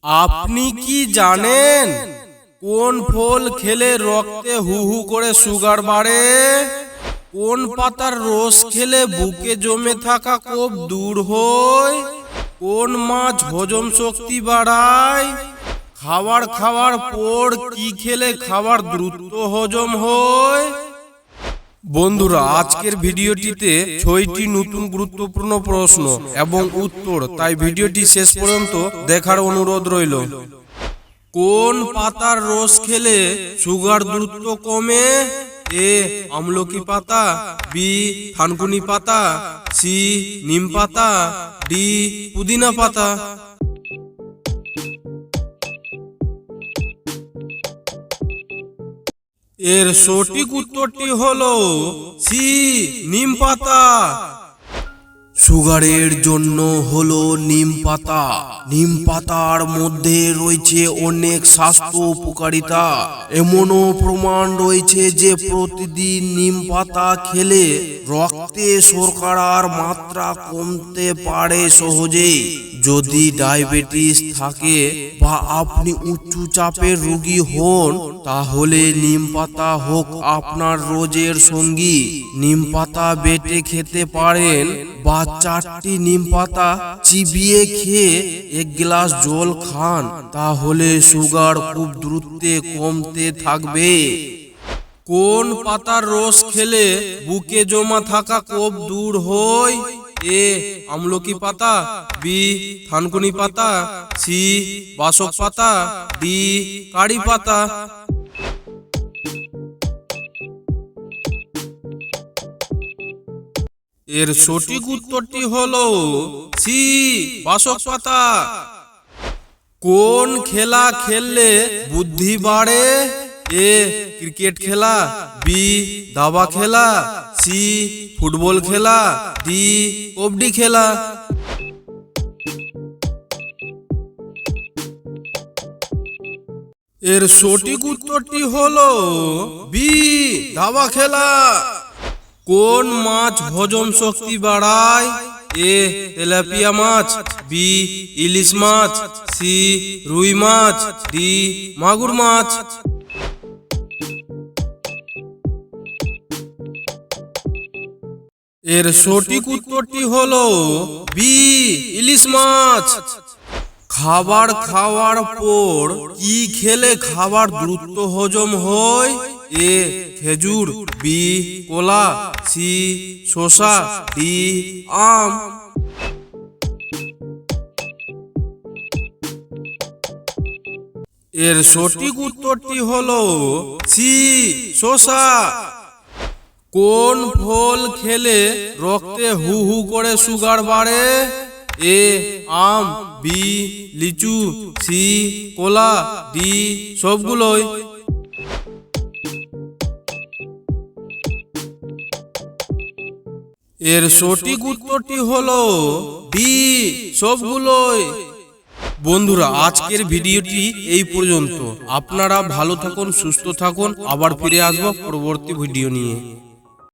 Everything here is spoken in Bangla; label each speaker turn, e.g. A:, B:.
A: আপনি কি জানেন কোন ফল খেলে রক্তে হু হু করে সুগার বাড়ে? কোন পাতার রস খেলে বুকে জমে থাকা কোপ দূর হয়? কোন মাছ হজম শক্তি বাড়ায়? খাওয়ার পর কি খেলে খাবার দ্রুত হজম হয়? বন্ধুরা, আজকের ভিডিওটিতে 6টি নতুন গুরুত্বপূর্ণ প্রশ্ন এবং উত্তর, তাই ভিডিওটি শেষ পর্যন্ত দেখার অনুরোধ রইল। কোন পাতার রস খেলে সুগার দ্রুত কমে? এ আমলকি পাতা, বি থানকুনি পাতা, সি নিম পাতা, ডি পুদিনা পাতা। এর সঠিক উত্তরটি হলো সি নিম পাতা। সুগারের জন্য হলো নিম পাতা। নিম পাতার মধ্যে রয়েছে অনেক স্বাস্থ্য উপকারিতা। এমনও প্রমাণ রয়েছে যে প্রতিদিন নিম পাতা খেলে রক্তে শর্করার মাত্রা কমতে পারে সহজেই। যদি ডায়াবেটিস থাকে বা আপনি উচ্চ চাপের রোগী হন, তাহলে নিম পাতা হোক আপনার রোজের সঙ্গী। নিম পাতা বেটে খেতে পারেন বা 4টি নিম পাতা চিবিয়ে খেয়ে 1 গ্লাস জল খান, তাহলে সুগার খুব দ্রুত কমতে থাকবে। কোন পাতার রস খেলে বুকে জমা থাকা কোপ দূর হয়? এ আমলকি পাতা, বি থানকুনি পাতা, সি বাসক পাতা, ডি কারি পাতা। এর সঠিক উত্তরটি হলো সি বাসক পাতা। কোন খেলা খেললে বুদ্ধি বাড়ে? এ ক্রিকেট খেলা, বি দাবা খেলা, সি ফুটবল খেলা, ডি কবডি খেলা। এর সঠিক উত্তরটি হলো বি দাবা খেলা। কোন মাছ হজম শক্তি বাড়ায়? এ তেলাপিয়া মাছ, বি ইলিশ মাছ, সি রুই মাছ, ডি মাগুর মাছ। এর সঠিক উত্তরটি হলো বি ইলিশ মাছ। খাবার খাওয়ার পর কি খেলে খাবার দ্রুত হজম হয়? এ খেজুর, বি কলা, সি শসা, ডি আম। এর সঠিক উত্তরটি হলো সি শসা। কোন ফল খেলে রক্তে হু হু করে সুগার বাড়ে? এ আম, বি লিচু, সি কলা, ডি সবগুলোই। এর সঠিক উত্তরটি হলো ডি সবগুলোই। বন্ধুরা, আজকের ভিডিওটি এই পর্যন্ত। আপনারা ভালো থাকুন, সুস্থ থাকুন। আবার ফিরে আসবো পরবর্তী ভিডিও নিয়ে।